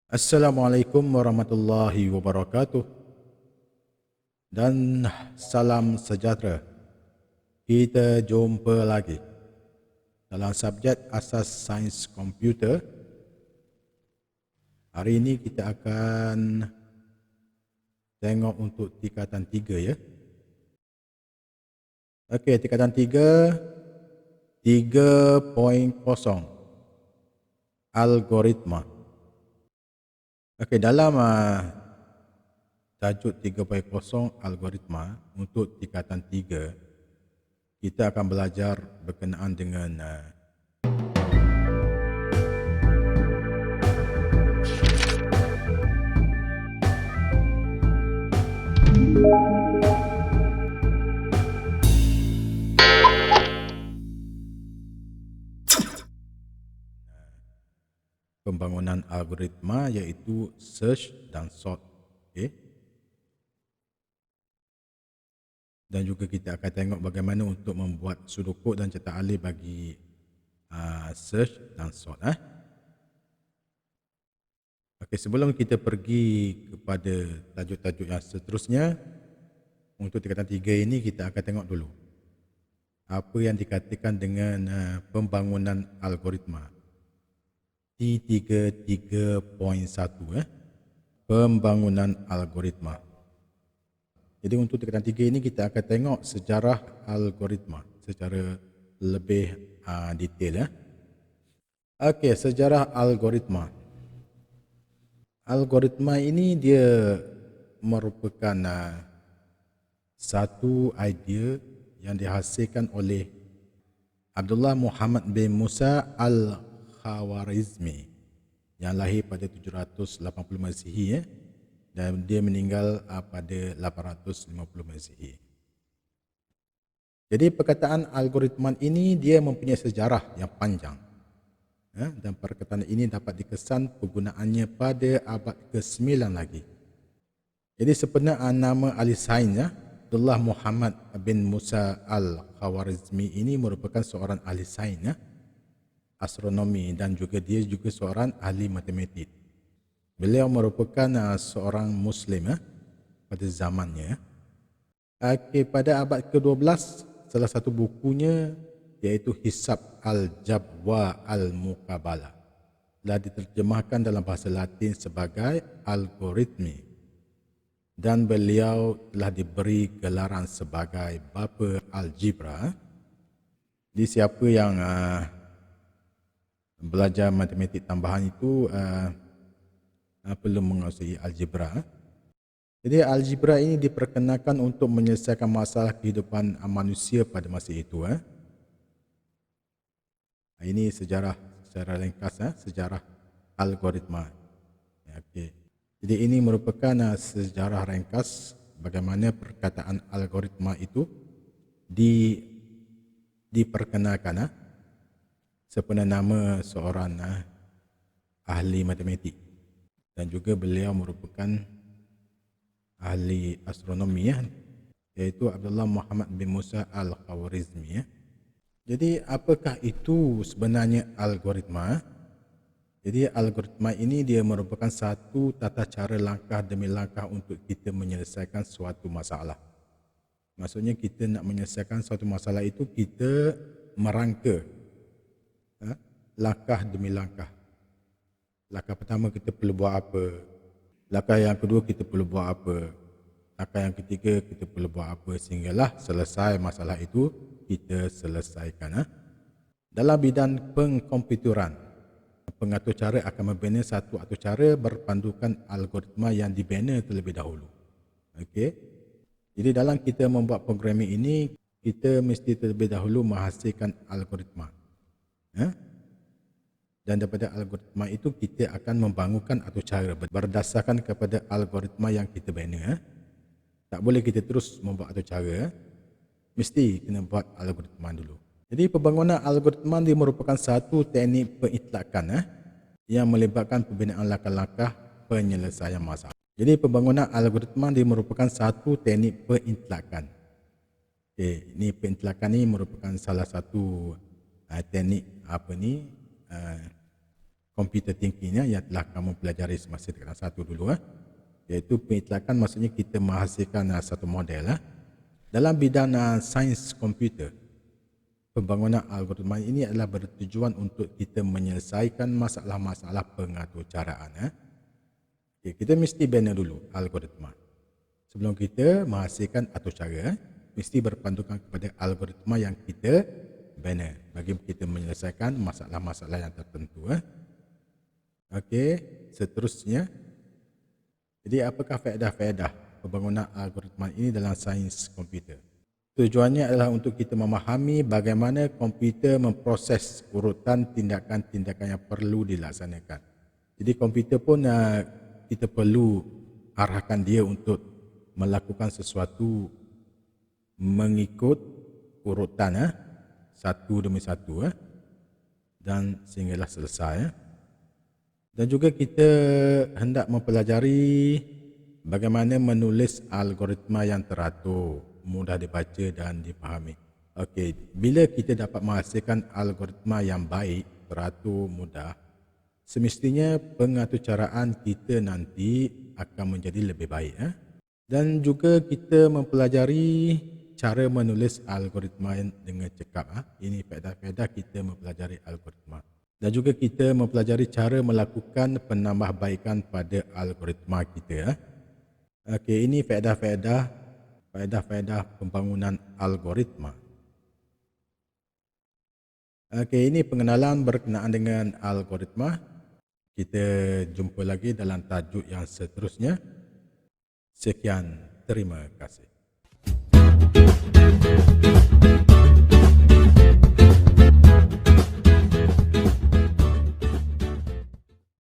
Assalamualaikum warahmatullahi wabarakatuh dan salam sejahtera. Kita jumpa lagi dalam subjek asas sains komputer. Hari ini kita akan tengok untuk tingkatan 3 ya. Okey, tingkatan 3 3.0 algoritma. Okey, dalam tajuk 3.0 algoritma untuk tingkatan 3, kita akan belajar berkenaan dengan pembangunan algoritma, iaitu search dan sort. Okay. Dan juga kita akan tengok bagaimana untuk membuat pseudocode dan cetak alih bagi search dan sort. Okay, sebelum kita pergi kepada tajuk-tajuk yang seterusnya, untuk tingkatan 3 ini kita akan tengok dulu apa yang dikatakan dengan pembangunan algoritma. T3 3.1 pembangunan algoritma. Jadi untuk tingkatan 3 ini kita akan tengok sejarah algoritma secara lebih detail. Okey, sejarah algoritma. Algoritma ini dia merupakan satu idea yang dihasilkan oleh Abdullah Muhammad bin Musa Al-Khawarizmi yang lahir pada 780 Masihi dan dia meninggal pada 850 Masihi. Jadi perkataan algoritma ini dia mempunyai sejarah yang panjang. Dan perkataan ini dapat dikesan penggunaannya pada abad ke-9 lagi. Jadi sebenarnya nama ahli sains Abdullah Muhammad bin Musa Al-Khawarizmi ini merupakan seorang ahli sains astronomi dan juga dia juga seorang ahli matematik. Beliau merupakan seorang Muslim pada zamannya. Pada abad ke-12, salah satu bukunya iaitu Hisab Al-Jabwa Al-Muqabalah telah diterjemahkan dalam bahasa Latin sebagai algoritmi dan beliau telah diberi gelaran sebagai bapa algebra. Jadi siapa yang belajar matematik tambahan itu perlu menguasai algebra. Jadi algebra ini diperkenalkan untuk menyelesaikan masalah kehidupan manusia pada masa itu. Ini sejarah secara ringkas, sejarah algoritma. Okay. Jadi ini merupakan sejarah ringkas bagaimana perkataan algoritma itu diperkenalkan sepenuh nama seorang ahli matematik dan juga beliau merupakan ahli astronomi iaitu Abdullah Muhammad bin Musa Al-Khawarizmi. Jadi apakah itu sebenarnya algoritma? Jadi algoritma ini dia merupakan satu tata cara langkah demi langkah untuk kita menyelesaikan suatu masalah. Maksudnya kita nak menyelesaikan suatu masalah itu kita merangka langkah demi langkah. Langkah pertama kita perlu buat apa? Langkah yang kedua kita perlu buat apa? Langkah yang ketiga kita perlu buat apa sehinggalah selesai masalah itu kita selesaikan. Dalam bidang pengkomputeran, pengatur cara akan membina satu atur cara berpandukan algoritma yang dibina terlebih dahulu. Okey. Jadi dalam kita membuat programming ini, kita mesti terlebih dahulu menghasilkan algoritma. Dan daripada algoritma itu kita akan membangunkan atur cara berdasarkan kepada algoritma yang kita bina. Tak boleh kita terus membuat atur cara. Mesti kena buat algoritma dulu. Jadi pembangunan algoritma dia merupakan satu teknik pengitlakan yang melibatkan pembinaan langkah-langkah penyelesaian masalah. Jadi pembangunan algoritma dia merupakan satu teknik pengitlakan. Ini pengitlakan ni merupakan salah satu teknik computer thinking yang telah kamu pelajari semasa tingkatan 1 dulu. Iaitu pengitlakan, maksudnya kita menghasilkan satu model. Dalam bidang sains komputer, pembangunan algoritma ini adalah bertujuan untuk kita menyelesaikan masalah-masalah pengaturcaraan. Kita mesti bina dulu algoritma. Sebelum kita menghasilkan aturcara, mesti berpandukan kepada algoritma yang kita bina bagi kita menyelesaikan masalah-masalah yang tertentu. Seterusnya. Jadi apakah faedah-faedah pembangunan algoritma ini dalam sains komputer? Tujuannya adalah untuk kita memahami bagaimana komputer memproses urutan tindakan-tindakan yang perlu dilaksanakan. Jadi komputer pun kita perlu arahkan dia untuk melakukan sesuatu mengikut urutan satu demi satu dan sehinggalah selesai. Dan juga kita hendak mempelajari bagaimana menulis algoritma yang teratur, mudah dibaca dan dipahami. Bila kita dapat menghasilkan algoritma yang baik, teratur, mudah, semestinya pengaturcaraan kita nanti akan menjadi lebih baik. Dan juga kita mempelajari cara menulis algoritma dengan cekap. Ini faedah-faedah kita mempelajari algoritma. Dan juga kita mempelajari cara melakukan penambahbaikan pada algoritma kita. Ini faedah-faedah pembangunan algoritma. Ini pengenalan berkenaan dengan algoritma. Kita jumpa lagi dalam tajuk yang seterusnya. Sekian, terima kasih.